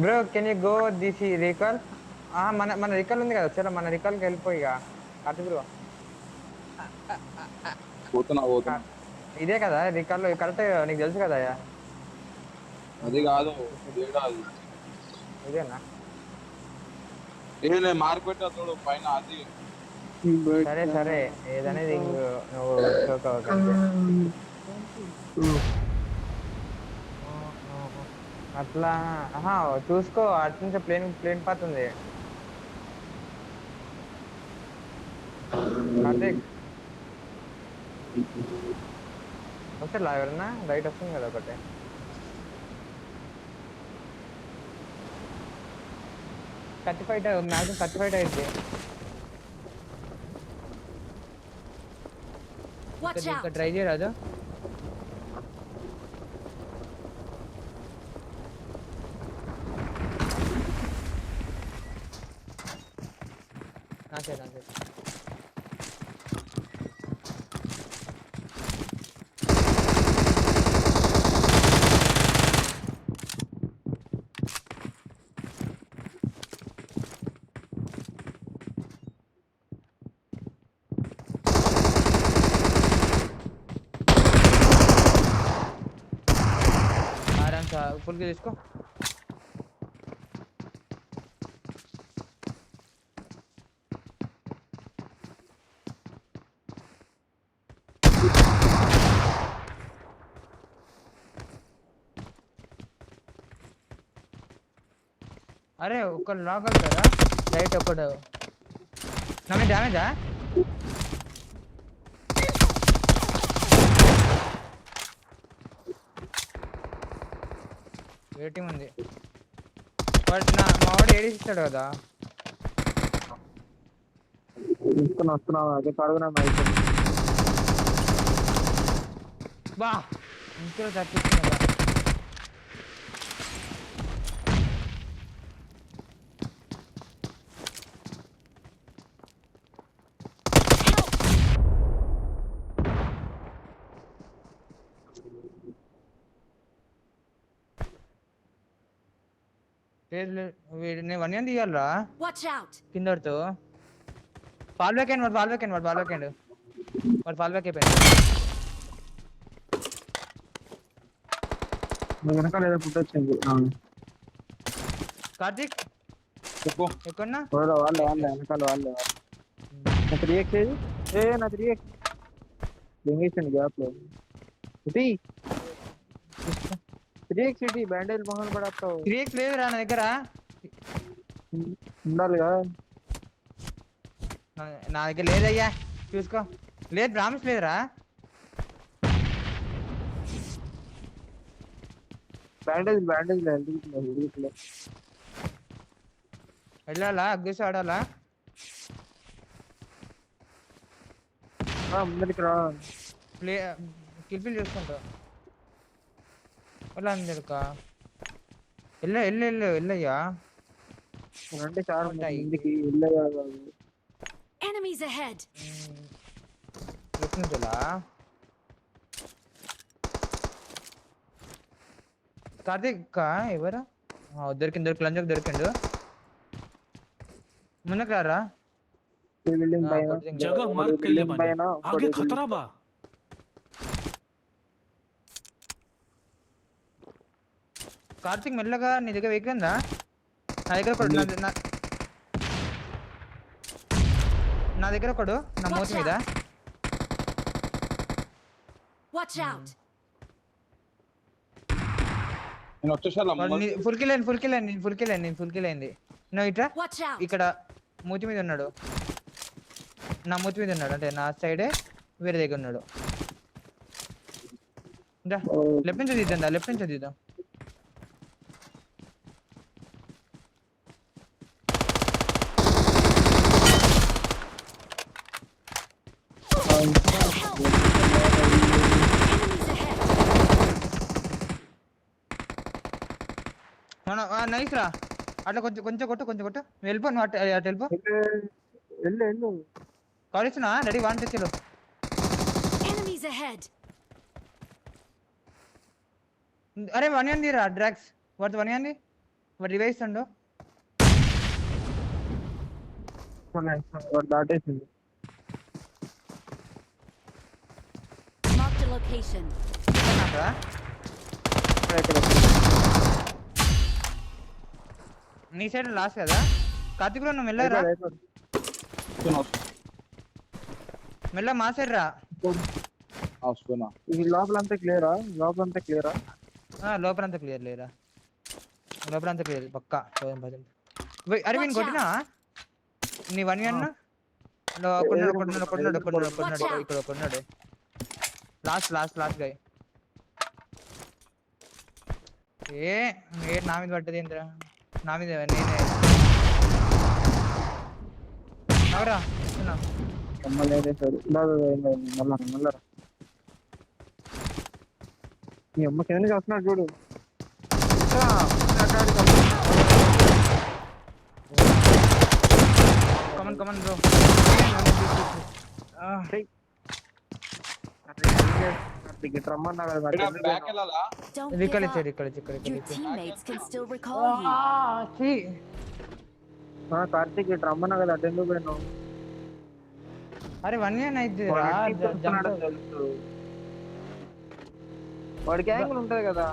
Bro can you go this recall మన recall ఉంది కదా చలో మన రికాల్కి వెళ్ళిపోయి ఇక అటు బ్రో పోతున్నా ఇదే కదా రికాల్ కరెక్ట్ నీకు తెలుసు కదా అది కాదు అది ఇదేనా నేను మార్క్ పెట్టా చూడు పైన అది సరే సరే ఏదనేది నువ్వు చూసుకోకండి అట్లా చూసుకో అటు నుంచి ప్లేన్ పాత్ ఉంది కార్తీక్ వస్తలా ఎవరన్నా రైట్ వస్తుంది కదా ఒకటి కత్తి ఫైట్ మ్యాక్సిమం కత్తి ఫైట్ అయితే ఇంకా ట్రై చేయరాదు నాకే ఫుల్ గా తీసుకో అరే ఒకళ్ళు లాగలుగుతారా రైట్ ఒకడు నమ్మే డ్యామేజా వెయిటింగ్ ఉంది బట్ మా వాడు ఏడిస్తాడు కదా వస్తున్నా అదే కడుగునా బా ఇంట్లో తప్పిస్తున్నా నేను వన్ ఇయర్ తీయాలరా కిందతో ఫాల్ బ్యాక్ అండ్ వాడు ఫాల్ బ్యాక్ అయిపోయింది వెనకాల ఏదో ఫుడ్ వచ్చింది కార్తీక్ ఎక్కడన్నా వాళ్ళే వెనకాల వాళ్ళే నా 3x ఏది నా 3x లింగేషన్ గ్యాప్ లో 3x సిటీ బ్యాండేజ్ మొహన్ పడతావు 3x లేదురా నా దగ్గర ఉండాలి కదా నా దగ్గర లేదయ్యా చూసుకో లేదు ప్రామిస్ లేదురా బ్యాండేజ్ వెళ్ళాలా అగ్గేసి ఆడాలా ముందరికి రా ప్లే కిల్ఫిల్ చూసుకుంటా ఎలా అందరికా వెళ్ళయ్యా అంటే చాలు ముందుకి Enemies ahead. చూలా కార్తీక్ ఎవరా దొరికిండు లంజకు దొరికిండు ముందుకు రారా बिल्डिंग जगह मार्क कर ले बानी आगे खतरा बा కార్తీక్ మెల్లగా నీ దగ్గర వెహికల్ ఉందా నా దగ్గర ఒకడు నా దగ్గర ఒకడు నా మూతి మీద Watch out. నేను వచ్చేసాలా ఫుల్ కిల్ అయింది నువ్వు ఇట్రా ఇక్కడ మూతి మీద ఉన్నాడు నా మూతి మీద ఉన్నాడు అంటే నా సైడే వేరే దగ్గర ఉన్నాడు లెఫ్ట్ నుంచి తీద్దాం నైస్ రా అట్లా కొంచెం కొట్టు వెళ్ళిపో నువ్వు అటు వెళ్ళిపో కాలేజ్ రెడీ 1 2 అరే 1 తీరా డ్రాగ్స్ వాడు వన్ అండి వాడు రివైజ్ ఉండు. వాడు దాటేసింది. Marked a location. అక్కడ ఇక్కడ నీ సైడ్ లాస్ట్ కదా కార్తిక్ నువ్వు మెల్లరా మెల్ల మా సైడ్ రా. వస్తున్నా. ఇది లోపలంతా క్లియరా? లోపలంతా క్లియరా? లోపలంతా క్లియర్ లేరా, లోపలంతా క్లియర్ పక్కా. అరే వీని కొట్టినా నీ 1v1 కొన్నాడు ఇక్కడ కొన్నాడు. లాస్ట్ గై ఏ నా మీద పడ్డది ఏంద్రా, నా మీద నేనే అవరా మళ్ళా మీ అమ్మ కింద నుంచి వస్తున్నాడు చూడు. Come on bro. రమ్మన్నా బ్యాక్ వెళ్ళాలా? Don't ఇక్కడ give ఇచ్చాడు up. ఇక్కడ Your teammates can still recall you. Karthik ఇటు రమ్మన్నా కదా, అటు ఎందుకు పోయినావు? అరే 1v1 అయితే వాడికి యాంగిల్ ఉంటది కదా,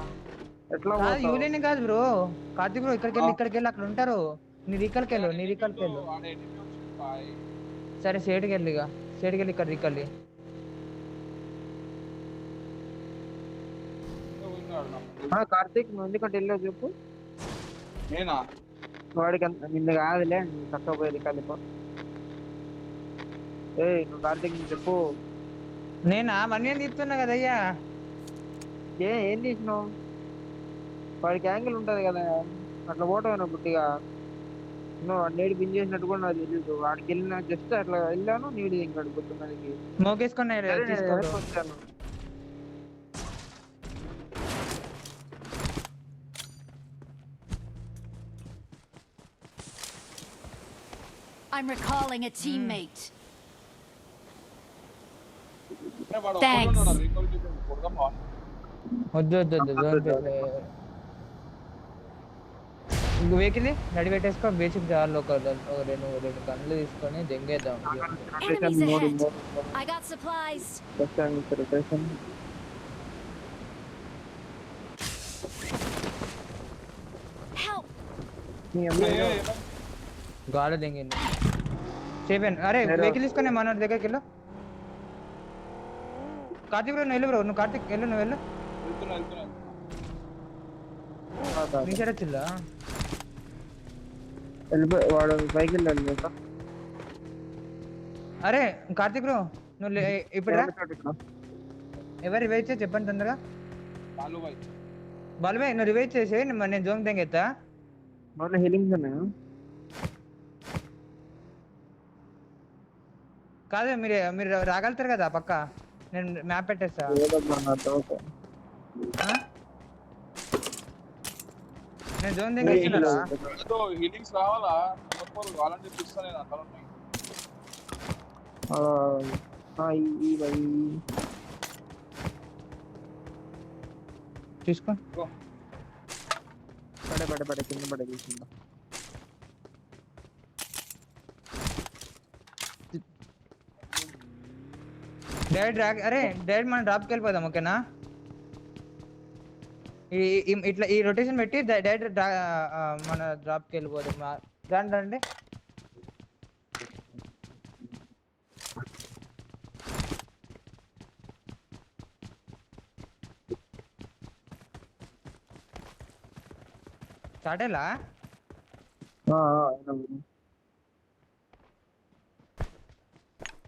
ఎట్లా పోతావు? యూలేని కాదు బ్రో, కార్తిక్ బ్రో ఇక్కడికి వెళ్ళి అక్కడ ఉంటారు. నీ రీకల్కి వెళ్ళు. సరే సైడ్కి వెళ్ళి ఇక్కడ రీకల్లి. కార్తీక్ నువ్వు ఎందుకంటే వెళ్ళావు చెప్పు. నేనా? వాడికి నిన్ను కాదులే, చక్కగా పోయేది కలిపో. నువ్వు కార్తీక్ చెప్పు. నేనా 1v1 తీస్తున్నా కదయ్యా. ఏం చేసినావు? వాడికి యాంగిల్ ఉంటది కదా, అట్లా పోవటం బుట్టిగా. నువ్వు నీడు బిన్ చేసినట్టు కూడా నాకు తెలియదు. వాడికి వెళ్ళిన జస్ట్ అట్లా వెళ్ళాను, నీడు ఇంకాడు గుర్తున్నది. మోకేసుకున్నా వచ్చాను. I'm recalling a teammate. Thanks. వద్దు వెహికల్ నడి పెట్టేసుకో. బేసిక్ జార్లో ఒక రెండు కళ్ళు తీసుకొని దెంగేద్దాం. Enemies ahead. I got supplies. Help. గాలి దెంగింది చెప్పాను. అరే వెహికల్ తీసుకొని మన దగ్గరికి వెళ్ళు. కార్తీక్ బ్రో నువ్వు వెళ్ళు. నువ్వు కార్తీక్ వెళ్ళు, నువ్వు వెళ్ళు. నీ సైడ్ వచ్చిల్లా వాడు బైక్ వెళ్ళాలి. అరే కార్తీక్ బ్రో నువ్వు ఇప్పుడు ఎవరు రివైవ్ చేసి చెప్పండి తొందరగా. బాలుబాయ్ నువ్వు రివైవ్ చేసి నేను జోన్ తెంగెత్తా. హీలింగ్స్ ఉన్నాయా? కాదు మీరు రాగలుగుతారు కదా పక్క. నేను మ్యాప్ పెట్టేస్తా. నేను జోన్ తెంగెత్తున్నా. హీలింగ్స్ రావాలా? వాలంటీర్ చూస్తా నేను అక్కడ ఉన్నాయి. తీసుకో. పడే కింద పడే తీసుకుంటా. డైరెక్ట్ మనం డ్రాప్కి వెళ్ళిపోదాం ఓకేనా. ఇట్లా ఈ రొటేషన్ పెట్టి డైరెక్ట్ మన డ్రాప్కి వెళ్ళిపోదాం. రండి స్టార్ట్ అయ్యా.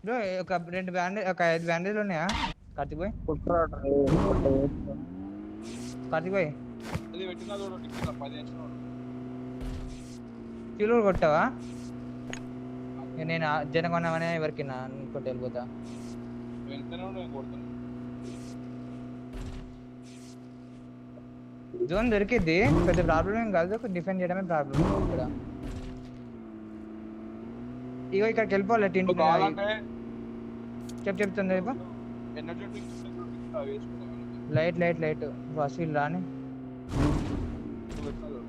బ్రో ఒక 2 బ్యాండేజ్ ఒక 5 బ్యాండేజ్లు ఉన్నాయా కార్తీక్ భాయ్? కార్తీక్ భాయ్ కిలో కొట్టావా? నేను జనగొన్నామనే ఎవరికి అనుకుంటే వెళ్ళిపోతా. జోన్ దొరికిద్ది, పెద్ద ప్రాబ్లం ఏం కాదు. డిఫెండ్ చేయడమే ప్రాబ్లం ఇక్కడ. ఇగో ఇక్కడికి వెళ్ళిపోవాలి. చెప్తుంది లైట్ ఫస్ట్ రాని పెట్టినారు.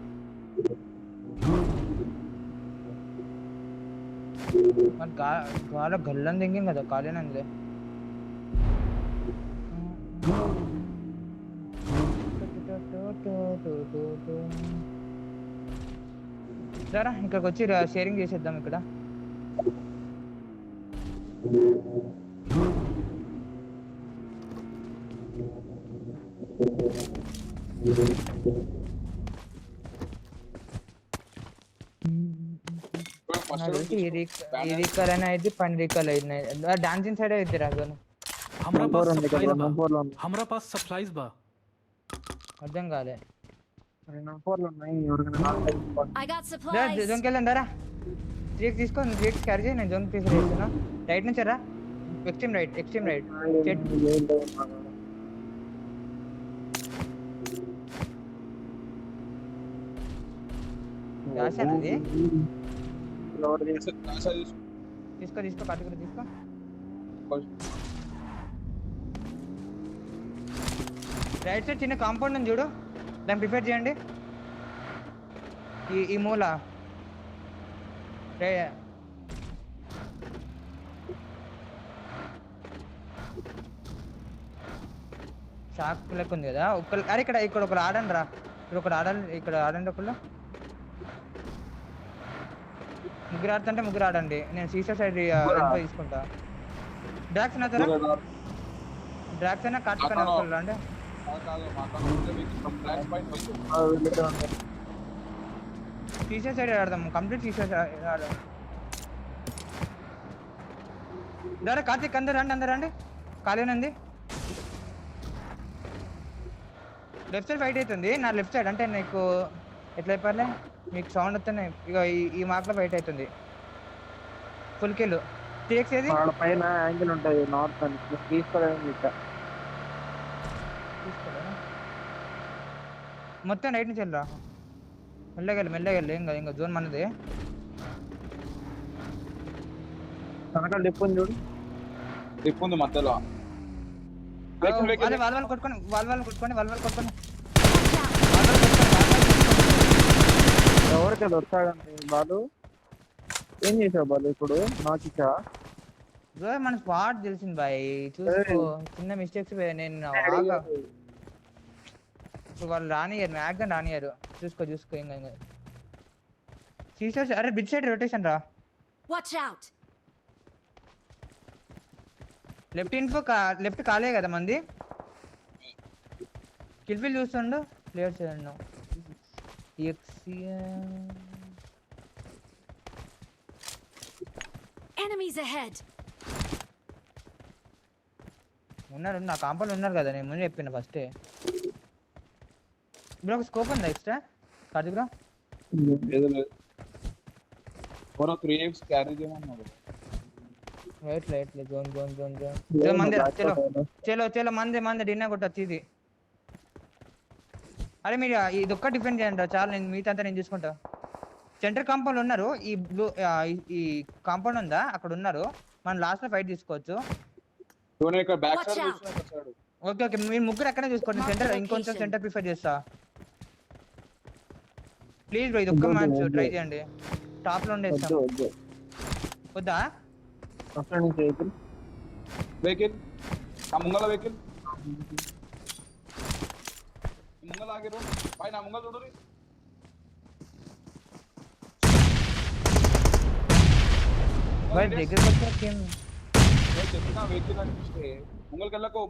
మరి గాలో గల్లని దింగింగ్ కదా కాలేనందులే. సరే ఇక్కడికి వచ్చి షేరింగ్ చేసేద్దాం ఇక్కడ. ఈ రీకల్ అయినా అయితే పని రీకల్ అయినా డాన్సింగ్ సైడ్ అయితే రాగను. हमरा पास सप्लाईज बा. అర్థం కాలే. I got supplies. జోన్కి వెళ్ళండి రా. 3x తీసుకో, 3x క్యారీ చేయి, నేను జోన్ తీసుకున్నా. రైట్ నుంచి రా, ఎక్స్ట్రీమ్ రైట్, ఎక్స్ట్రీమ్ రైట్. రాశానది తీసుకో తీసుకో కట్టుకుని తీసుకో. రైట్ సైడ్ చిన్న కాంపౌండ్ ఉంది చూడు, దాన్ని ప్రిపేర్ చేయండి. ఈ మూల షాక్ లెక్క ఉంది కదా. అరే ఇక్కడ ఒకరు ఆడండి రా, ఇక్కడ ఆడండి ఒకళ్ళు. ముగ్గురు ఆడుతుంటే ముగ్గురు ఆడండి, నేను సీసా సైడ్ తీసుకుంటా. డ్రాక్స్ అయినా కట్ పైన అంటే సీసా సైడ్ ఆడదాం, కంప్లీట్ సీసా ఆడదాం. దారా కార్తీక్ అందరు రండి, ఖాళీ ఉంది. లెఫ్ట్ సైడ్ ఫైట్ అవుతుంది, నా లెఫ్ట్ సైడ్ అంటే నీకు ఎట్లా అయిపోలే, మీకు సౌండ్ వస్తేనే ఇక ఈ మార్క్లో ఫైట్ అవుతుంది. Full kill. టీఎక్స్ ఏది పైన యాంగిల్ ఉంటుంది నార్త్ అని తీసుకోలేదు. మొత్తం రైట్ నుంచి వెళ్ళరా, మెల్లగెళ్ళి ఇంకా జోన్ మనది. కనకాల డిప్ ఉంది చూడు, డిప్ ఉంది మధ్యలో. వాళ్ళు కొట్టుకొని ఎవరికి అది వస్తాడండి బాలు. ఏం చేసావు బాలు ఇప్పుడు? నాకు ఇచ్చావా? మన స్పాట్ తెలిసింది బాయ్, చూసుకో. చిన్న మిస్టేక్స్ నేను ఇప్పుడు వాళ్ళు రానియరు, మ్యాగ్గా రానియరు. చూసుకో ఇంకా సీసర్స్. అరే బిట్ సైడ్ రొటేషన్ రా. లెఫ్ట్ కాలే కదా మంది. కిల్ఫిల్ చూస్తుండు, ప్లేయర్స్ చేయండి. Enemies ahead. ఉన్నారు నా కాంపౌండ్ ఉన్నారు కదా, నేను ముందు చెప్పిన ఫస్ట్. బ్రో ఒక స్కోప్ ఉందా ఎక్స్ట్రా కార్తీక్ బ్రో? లేదు 3x క్యారీ చేయమన్నాడు. రైట్ జోన్ మంది. చలో మంది డిన్నర్ కొట్టచ్చు ఇది. అరే మీరు ఇది ఒక్క డిఫెండ్ చేయండి చాలా, నేను మిగతా నేను చూసుకుంటా. సెంటర్ కాంపౌండ్ ఉన్నారు, ఈ బ్లూ ఈ కాంపౌండ్ ఉందా అక్కడ ఉన్నారు, మనం లాస్ట్ లో ఫైట్ తీసుకోవచ్చు. ఓకే మీరు ముగ్గురు ఎక్కడే చూసుకోండి, సెంటర్ ఇంకొంచెం సెంటర్ ప్రిఫర్ చేస్తా ప్లీజ్ బ్రో. ఇది ఒక్క మ్యాచ్ ట్రై చేయండి, టాప్ లో ఉండేస్తాం. వద్దా వెహికల్ ముంగల వెహికల్ ముంగల ఆగిరు పైన ముంగల చూడు. దగ్గరకు వచ్చి చెప్పిన వెహికల్ అనిపిస్తే ముంగలకి వెళ్ళకో.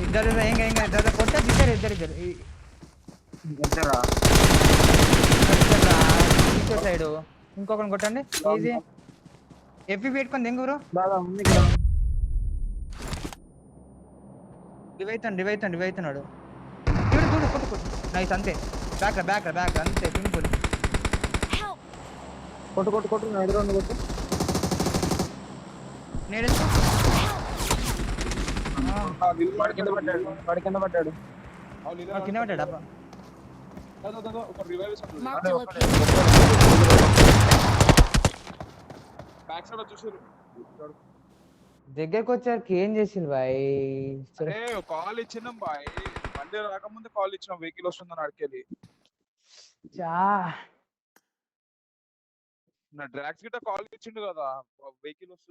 ఇద్దరు కొట్టే ఇద్దరు సైడ్ ఇంకొకటి కొట్టండి ఈజీ. ఎఫ్పి పెట్టుకొని దెంగురు రివ్ అవుతున్నాడు. కొట్టు నైస్, అంతే. బ్యాక్ అంతే సింపుల్. కొట్టు ఎదురు కొట్టు. నేను కింద పడ్డాడు. కింద పడ్డాడు అబ్బా. ఒక revive Marked a location. Back side వచ్చేసారు. దగ్గరకు వచ్చారు ఏం చేసింది బాయ్? కాల్ ఇచ్చినాం బాయ్, బండి రాకముందే కాల్ ఇచ్చిన వెహికల్ వస్తుందని అడికెళ్ళి. చా నా డ్రాక్స్ గిట్ట కాల్ ఇచ్చిండు కదా వెహికల్ వస్తుంది